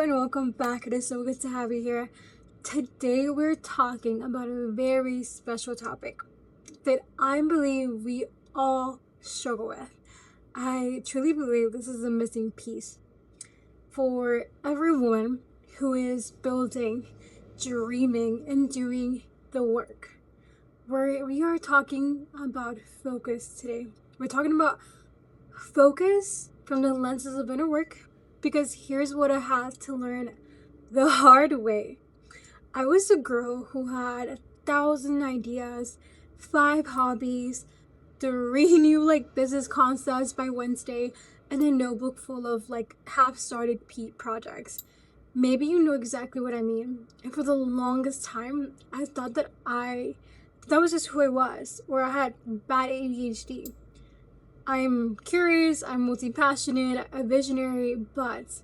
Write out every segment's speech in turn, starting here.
and welcome back. It is so good to have you here. Today we're talking about a very special topic that I believe we all struggle with. I truly believe this is a missing piece for everyone who is building, dreaming, and doing the work. We are talking about focus today. We're talking about focus from the lenses of inner work, because here's what I had to learn the hard way. I was a girl who had 1,000 ideas, 5 hobbies, 3 new business concepts by Wednesday, and a notebook full of half-started projects. Maybe you know exactly what I mean. And for the longest time, I thought that was just who I was, or I had bad ADHD. I'm curious, I'm multi-passionate, a visionary, but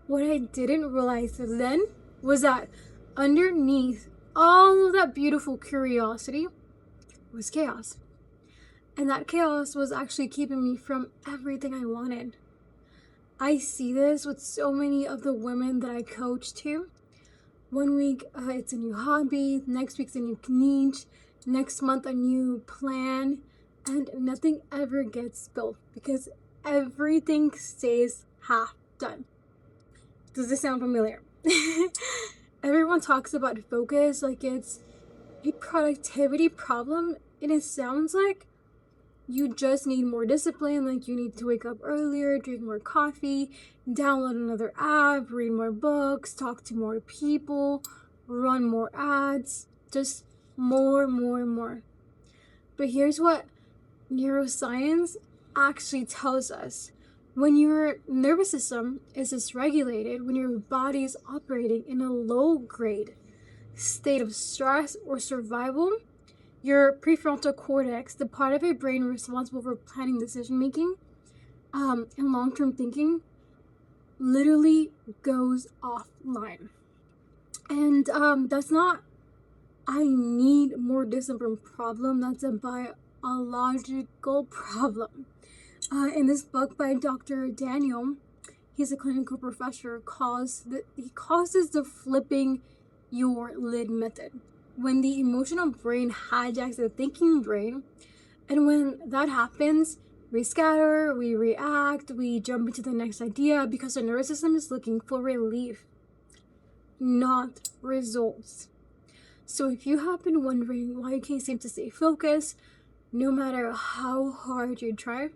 what I didn't realize then was that underneath all of that beautiful curiosity was chaos. And that chaos was actually keeping me from everything I wanted. I see this with so many of the women that I coach too. One week it's a new hobby, next week's a new niche, next month a new plan, and nothing ever gets built because everything stays half done. Does this sound familiar? Everyone talks about focus like it's a productivity problem, and it sounds like you just need more discipline, like you need to wake up earlier, drink more coffee, download another app, read more books, talk to more people, run more ads, just more. But here's what neuroscience actually tells us. When your nervous system is dysregulated, when your body is operating in a low grade state of stress or survival, your prefrontal cortex, the part of your brain responsible for planning, decision making, and long-term thinking, literally goes offline. And that's not I need more discipline problem, that's a biological problem. In this book by Dr. Daniel, he's a clinical professor, he calls this the flipping your lid method. When the emotional brain hijacks the thinking brain, and when that happens, we scatter, we react, we jump into the next idea because the nervous system is looking for relief, not results. So if you have been wondering why you can't seem to stay focused, no matter how hard you try,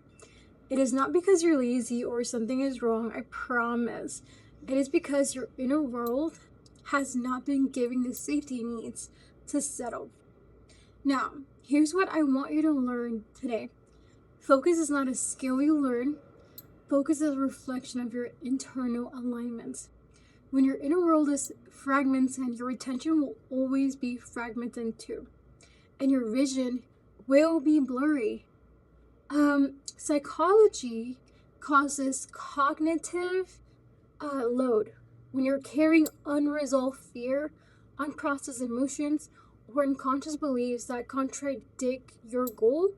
it is not because you're lazy or something is wrong, I promise. It is because your inner world has not been giving the safety it needs to settle. Now, here's what I want you to learn today. Focus is not a skill you learn. Focus is a reflection of your internal alignments. When your inner world is fragmented, your attention will always be fragmented too. And your vision will be blurry. Psychology causes cognitive load. When you're carrying unresolved fear, unprocessed emotions, or unconscious beliefs that contradict your goal,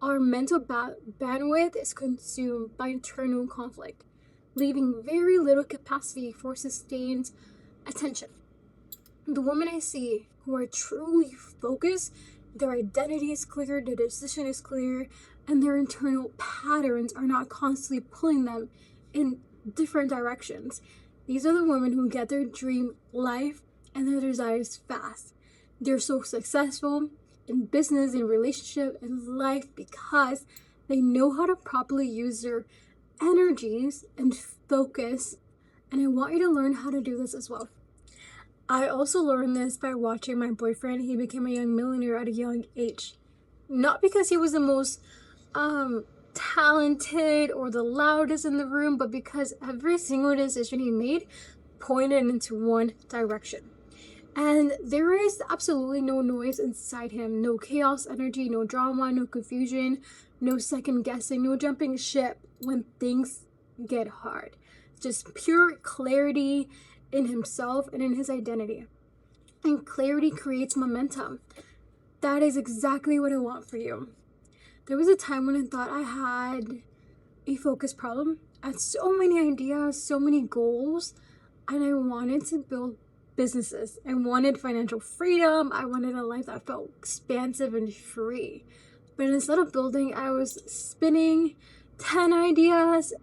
our mental bandwidth is consumed by internal conflict, leaving very little capacity for sustained attention. The women I see who are truly focused, their identity is clear, their decision is clear, and their internal patterns are not constantly pulling them in different directions. These are the women who get their dream life and their desires fast. They're so successful in business, in relationship, in life because they know how to properly use their energies and focus. And I want you to learn how to do this as well. I also learned this by watching my boyfriend. He became a young millionaire at a young age. Not because he was the most talented or the loudest in the room, but because every single decision he made pointed into one direction. And there is absolutely no noise inside him, no chaos energy, no drama, no confusion, no second guessing, no jumping ship when things get hard. Just pure clarity in himself and in his identity. And clarity creates momentum. That is exactly what I want for you. There was a time when I thought I had a focus problem. I had so many ideas, so many goals, and I wanted to build businesses. I wanted financial freedom. I wanted a life that felt expansive and free. But instead of building, I was spinning 10 ideas,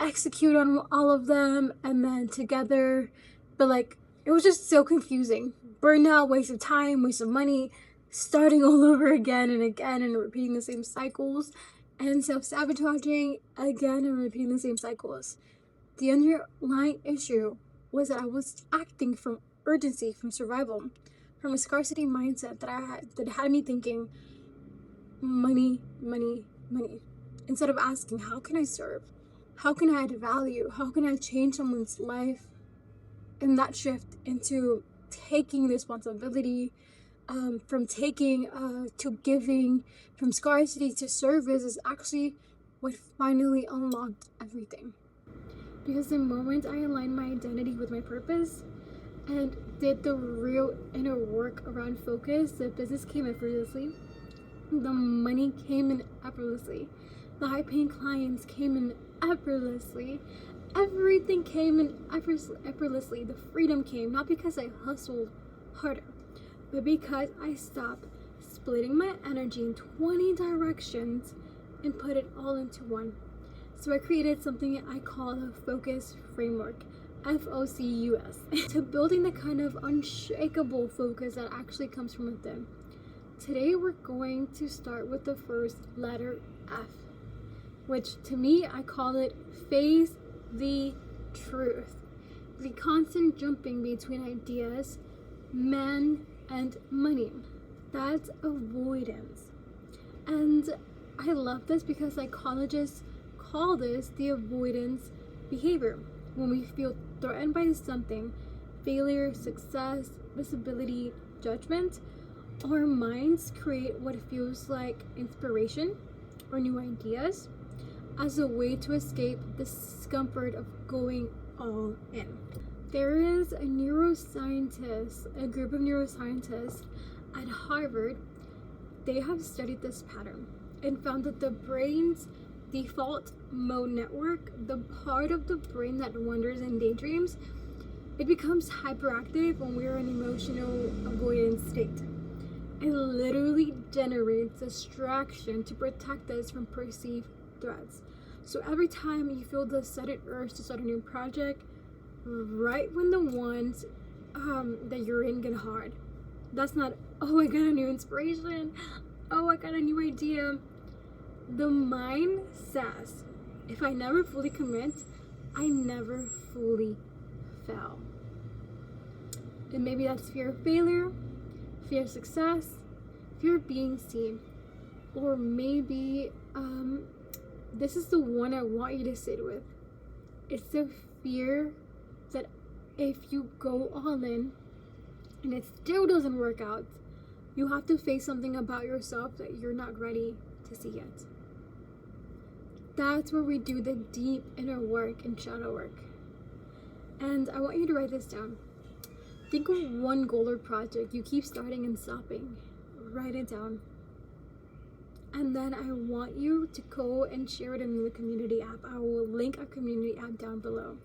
execute on all of them, and then together. But like, it was just so confusing. Burnout, waste of time, waste of money, starting all over again and repeating the same cycles, and self-sabotaging again and repeating the same cycles. The underlying issue was that I was acting from urgency, from survival, from a scarcity mindset that had me thinking money, money, money. Instead of asking, how can I serve? How can I add value? How can I change someone's life? And that shift into taking responsibility, from taking to giving, from scarcity to service is actually what finally unlocked everything. Because the moment I aligned my identity with my purpose and did the real inner work around focus, the business came effortlessly. The money came in effortlessly. The high-paying clients came in effortlessly. Everything came in effortlessly. The freedom came, not because I hustled harder, but because I stopped splitting my energy in 20 directions and put it all into one. So I created something I call a focus framework, FOCUS, to building the kind of unshakable focus that actually comes from within. Today we're going to start with the first letter F, which to me I call it face the truth. The constant jumping between ideas, men, and money. That's avoidance. And I love this because psychologists call this the avoidance behavior. When we feel threatened by something, failure, success, visibility, judgment, our minds create what feels like inspiration or new ideas as a way to escape the discomfort of going all in. There is a group of neuroscientists at Harvard. They have studied this pattern and found that the brain's default mode network, the part of the brain that wanders in daydreams, it becomes hyperactive when we're in emotional avoidance state. It literally generates distraction to protect us from perceived threats. So every time you feel the sudden urge to start a new project, right when the ones that you're in get hard, that's not, oh, I got a new inspiration, oh, I got a new idea. The mind says, if I never fully commit, I never fully fail. And maybe that's fear of failure, fear of success, fear of being seen, or maybe this is the one I want you to sit with. It's the fear that if you go all in and it still doesn't work out, you have to face something about yourself that you're not ready to see yet. That's where we do the deep inner work and shadow work. And I want you to write this down. Think of one goal or project you keep starting and stopping. Write it down. And then I want you to go and share it in the community app. I will link our community app down below.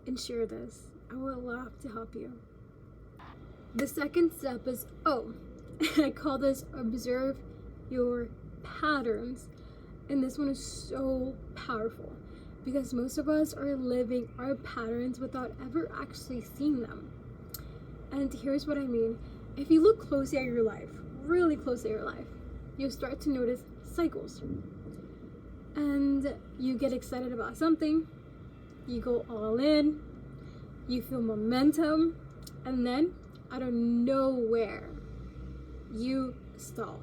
And share this. I would love to help you. The second step is O. I call this observe your patterns. And this one is so powerful because most of us are living our patterns without ever actually seeing them. And here's what I mean. If you look closely at your life, really closely at your life, you'll start to notice cycles. And you get excited about something, you go all in, you feel momentum, and then out of nowhere, you stall.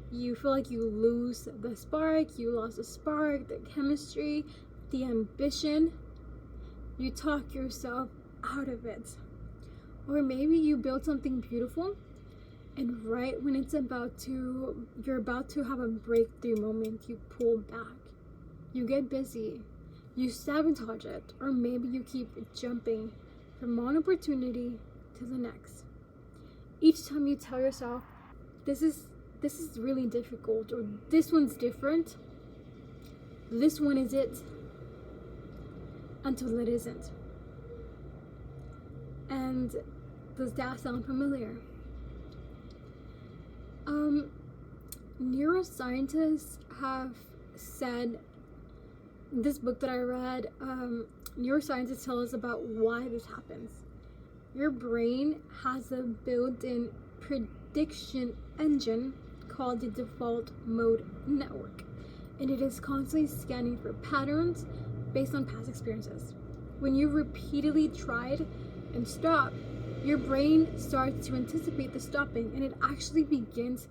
You feel like you lose the spark, you lost the spark, the chemistry, the ambition. You talk yourself out of it. Or maybe you build something beautiful and right when you're about to have a breakthrough moment, you pull back. You get busy. You sabotage it. Or maybe you keep jumping from one opportunity to the next. Each time you tell yourself, this is really difficult, or this one's different, this one is it. until it isn't. And does that sound familiar? Neuroscientists have said, this book that I read, neuroscientists tell us about why this happens. Your brain has a built-in prediction engine called the default mode network, and it is constantly scanning for patterns based on past experiences. When you repeatedly tried and stopped, your brain starts to anticipate the stopping, and it actually begins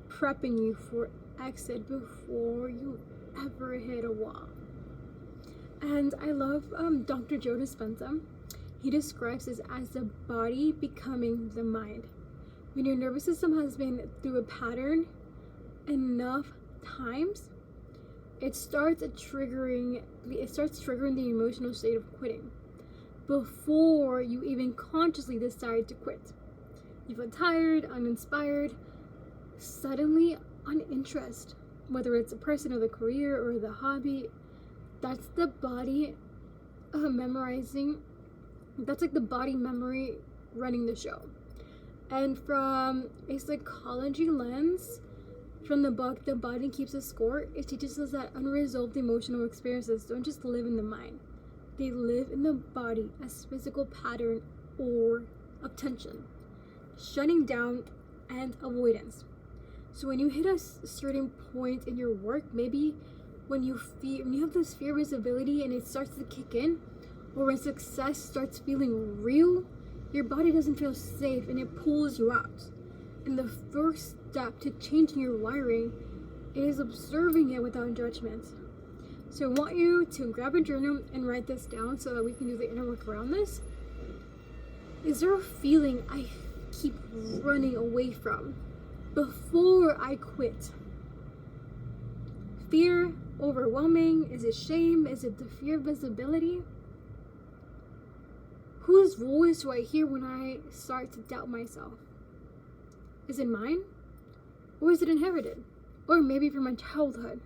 prepping you for exit before you ever hit a wall. And I love Dr. Joe Dispenza. He describes this as the body becoming the mind. When your nervous system has been through a pattern enough times, it starts triggering the emotional state of quitting before you even consciously decide to quit. You feel tired, uninspired, suddenly uninterest, whether it's a person or the career or the hobby. That's the body memorizing. That's like the body memory running the show. And from a psychology lens, from the book The Body Keeps a Score, it teaches us that unresolved emotional experiences don't just live in the mind. They live in the body as physical pattern or of tension, shutting down, and avoidance. So when you hit a certain point in your work, maybe when you have this fear of visibility and it starts to kick in, or when success starts feeling real, your body doesn't feel safe and it pulls you out. And the first step to changing your wiring is observing it without judgment. So I want you to grab a journal and write this down so that we can do the inner work around this. Is there a feeling I keep running away from before I quit? Fear, overwhelming? Is it shame? Is it the fear of visibility? Whose voice do I hear when I start to doubt myself? Is it mine? Or is it inherited? Or maybe from my childhood?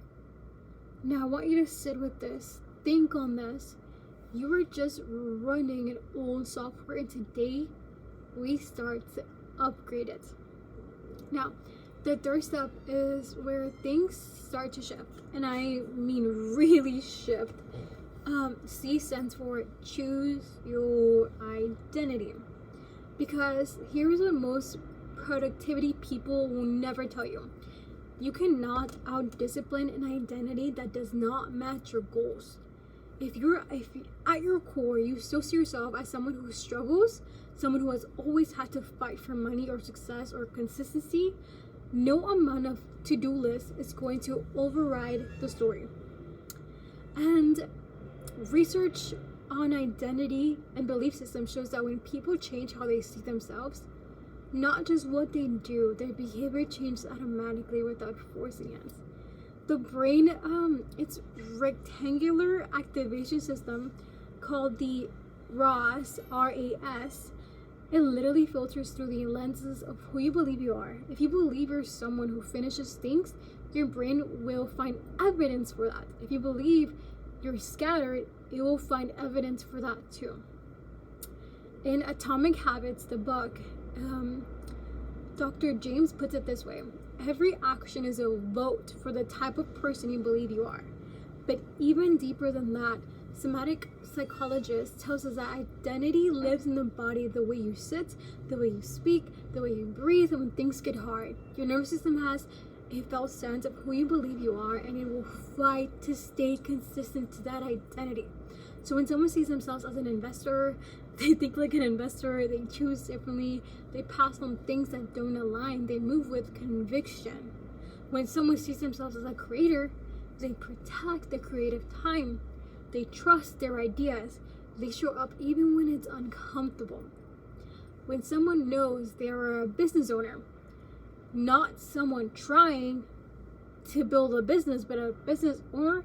Now I want you to sit with this. Think on this. You are just running an old software, and today we start to upgrade it. Now, the third step is where things start to shift. And I mean really shift. C stands for choose your identity. Because here's what most productivity people will never tell you. You cannot out-discipline an identity that does not match your goals. If at your core, you still see yourself as someone who struggles, someone who has always had to fight for money or success or consistency, no amount of to-do list is going to override the story. And research on identity and belief system shows that when people change how they see themselves, not just what they do, their behavior changes automatically without forcing it. The brain, its rectangular activation system called the RAS, R-A-S, it literally filters through the lenses of who you believe you are. If you believe you're someone who finishes things, your brain will find evidence for that. If you believe you're scattered, it will find evidence for that too. In Atomic Habits, the book, Dr. James puts it this way: every action is a vote for the type of person you believe you are. But even deeper than that, somatic psychologist tells us that identity lives in the body, the way you sit, the way you speak, the way you breathe, and when things get hard. Your nervous system has a felt sense of who you believe you are, and it will fight to stay consistent to that identity. So when someone sees themselves as an investor, they think like an investor, they choose differently, they pass on things that don't align, they move with conviction. When someone sees themselves as a creator, they protect the creative time, they trust their ideas, they show up even when it's uncomfortable. When someone knows they're a business owner, not someone trying to build a business, but a business owner,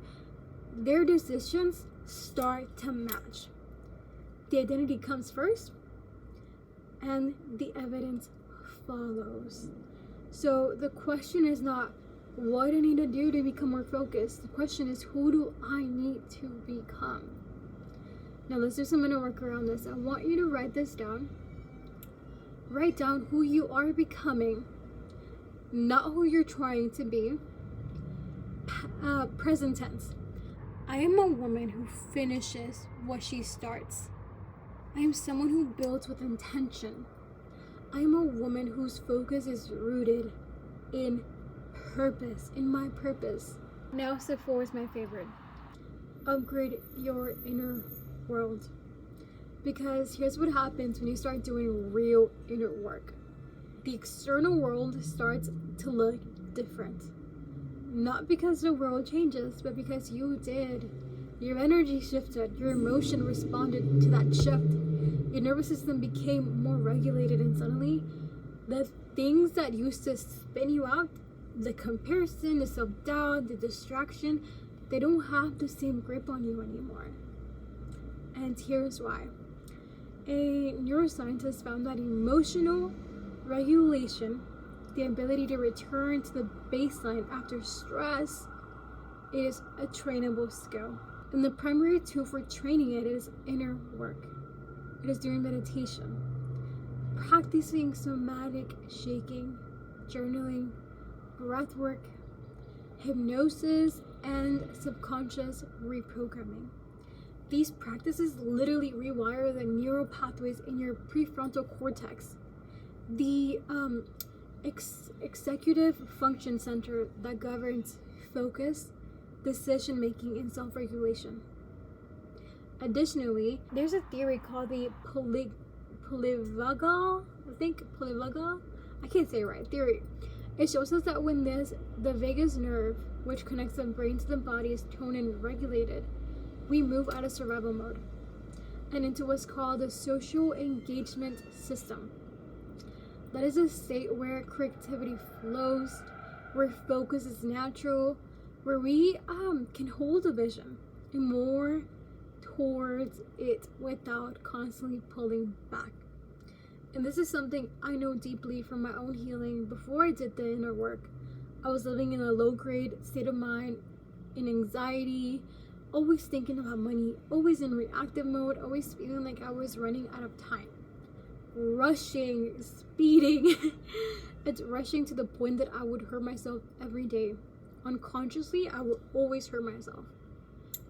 their decisions start to match. The identity comes first, and the evidence follows. So the question is not, what do I need to do to become more focused? The question is, who do I need to become? Now let's do some inner work around this. I want you to write this down. Write down who you are becoming, not who you're trying to be. Present tense. I am a woman who finishes what she starts. I am someone who builds with intention. I am a woman whose focus is rooted in purpose, in my purpose. Now step 4 is my favorite. Upgrade your inner world. Because here's what happens when you start doing real inner work. The external world starts to look different. Not because the world changes, but because you did. Your energy shifted, your emotion responded to that shift. Your nervous system became more regulated, and suddenly the things that used to spin you out, the comparison, the self-doubt, the distraction, they don't have the same grip on you anymore. And here's why. A neuroscientist found that emotional regulation, the ability to return to the baseline after stress, is a trainable skill. And the primary tool for training it is inner work. It is doing meditation, practicing somatic shaking, journaling, breath work, hypnosis, and subconscious reprogramming. These practices literally rewire the neural pathways in your prefrontal cortex, the executive function center that governs focus, decision making, and self-regulation. Additionally, there's a theory called the polyvagal, I can't say it right, theory. It shows us that when the vagus nerve, which connects the brain to the body, is toned and regulated, we move out of survival mode and into what's called the social engagement system. That is a state where creativity flows, where focus is natural, where we can hold a vision and more towards it without constantly pulling back. And this is something I know deeply from my own healing. Before I did the inner work, I was living in a low-grade state of mind, in anxiety, always thinking about money, always in reactive mode, always feeling like I was running out of time. Rushing, speeding. It's rushing to the point that I would hurt myself every day. Unconsciously, I would always hurt myself.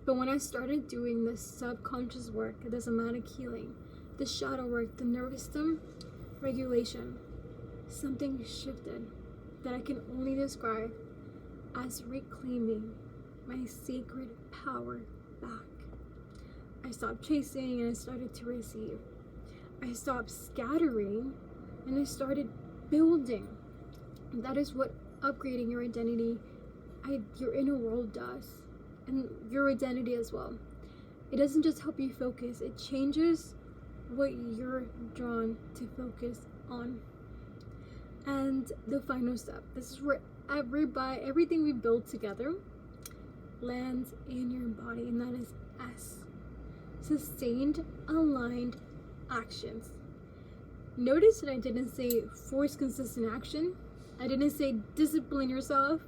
But when I started doing the subconscious work, the somatic healing, the shadow work, the nervous system regulation, something shifted that I can only describe as reclaiming my sacred power back. I stopped chasing and I started to receive. I stopped scattering and I started building. That is what upgrading your identity, your inner world does, and your identity as well. It doesn't just help you focus, it changes what you're drawn to focus on. And the final step, this is where everything we build together lands in your body, and that is S. Sustained, aligned actions. Notice that I didn't say force consistent action. I didn't say discipline yourself.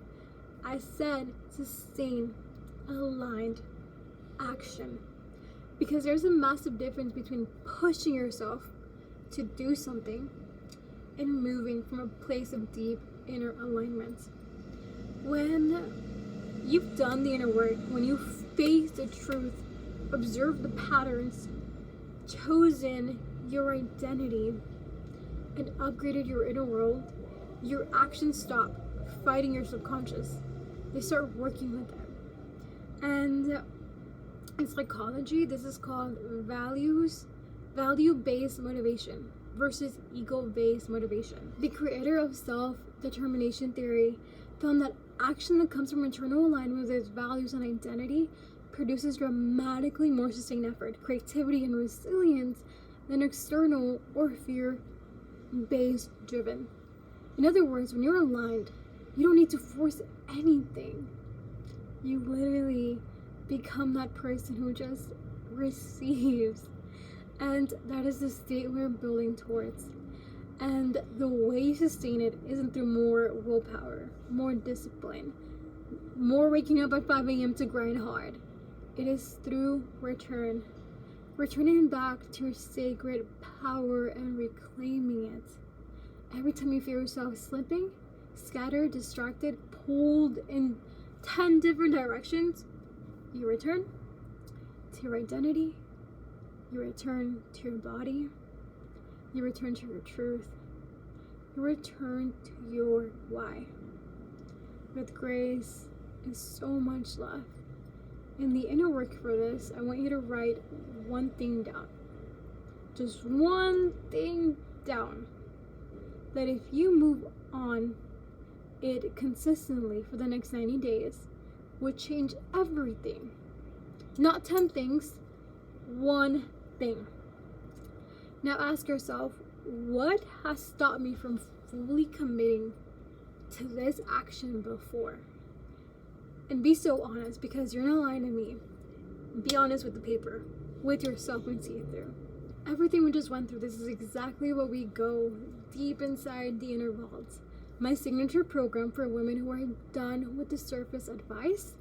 I said sustain, aligned action. Because there's a massive difference between pushing yourself to do something and moving from a place of deep inner alignment. When you've done the inner work, when you face the truth, observed the patterns, chosen your identity, and upgraded your inner world, your actions stop fighting your subconscious. They start working with it. And in psychology, this is called value-based motivation versus ego-based motivation. The creator of self-determination theory found that action that comes from internal alignment with its values and identity produces dramatically more sustained effort, creativity, and resilience than external or fear-based driven. In other words, when you're aligned, you don't need to force anything. You literally become that person who just receives. And that is the state we're building towards. And the way you sustain it isn't through more willpower, more discipline, more waking up at 5 a.m. to grind hard. It is through return, returning back to your sacred power and reclaiming it. Every time you feel yourself slipping, scattered, distracted, pulled in 10 different directions, you return to your identity, you return to your body, you return to your truth, you return to your why. With grace and so much love. In the inner work for this, I want you to write one thing down. Just one thing down. That if you move on it consistently for the next 90 days, would change everything. Not 10 things, one thing. Now ask yourself, what has stopped me from fully committing to this action before? And be so honest, because you're not lying to me. Be honest with the paper, with yourself, and see it through. Everything we just went through, this is exactly what we go deep inside the inner vaults. My signature program for women who are done with the surface advice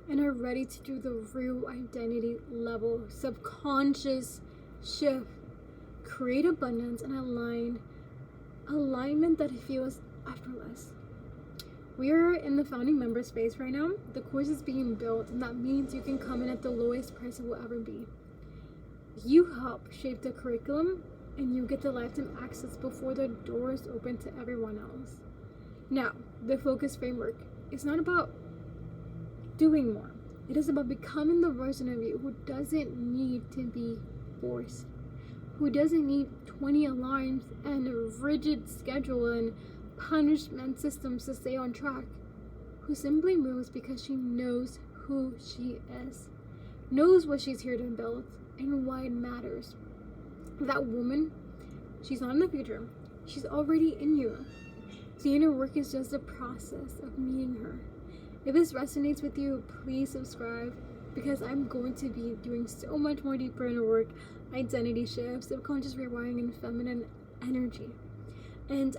and are ready to do the real identity level subconscious shift, create abundance and alignment that feels effortless. We are in the founding member space right now. The course is being built, and that means you can come in at the lowest price it will ever be. You help shape the curriculum, and you get the lifetime access before the doors open to everyone else. Now, the focus framework is not about doing more. It is about becoming the version of you who doesn't need to be forced, who doesn't need 20 alarms and a rigid schedule and punishment systems to stay on track, who simply moves because she knows who she is, knows what she's here to build and why it matters. That woman, she's not in the future, she's already in you. The inner work is just a process of meeting her. If this resonates with you, please subscribe, because I'm going to be doing so much more deeper inner work, identity shifts, subconscious rewiring, and feminine energy. And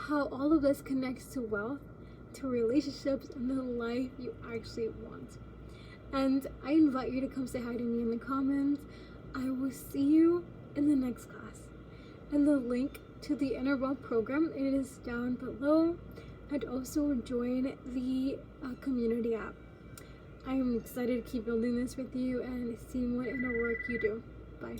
how all of this connects to wealth, to relationships, and the life you actually want. And I invite you to come say hi to me in the comments. I will see you in the next class. And the link to the Inner Wealth program, it is down below. And also join the community app. I'm excited to keep building this with you and seeing what inner work you do. Bye.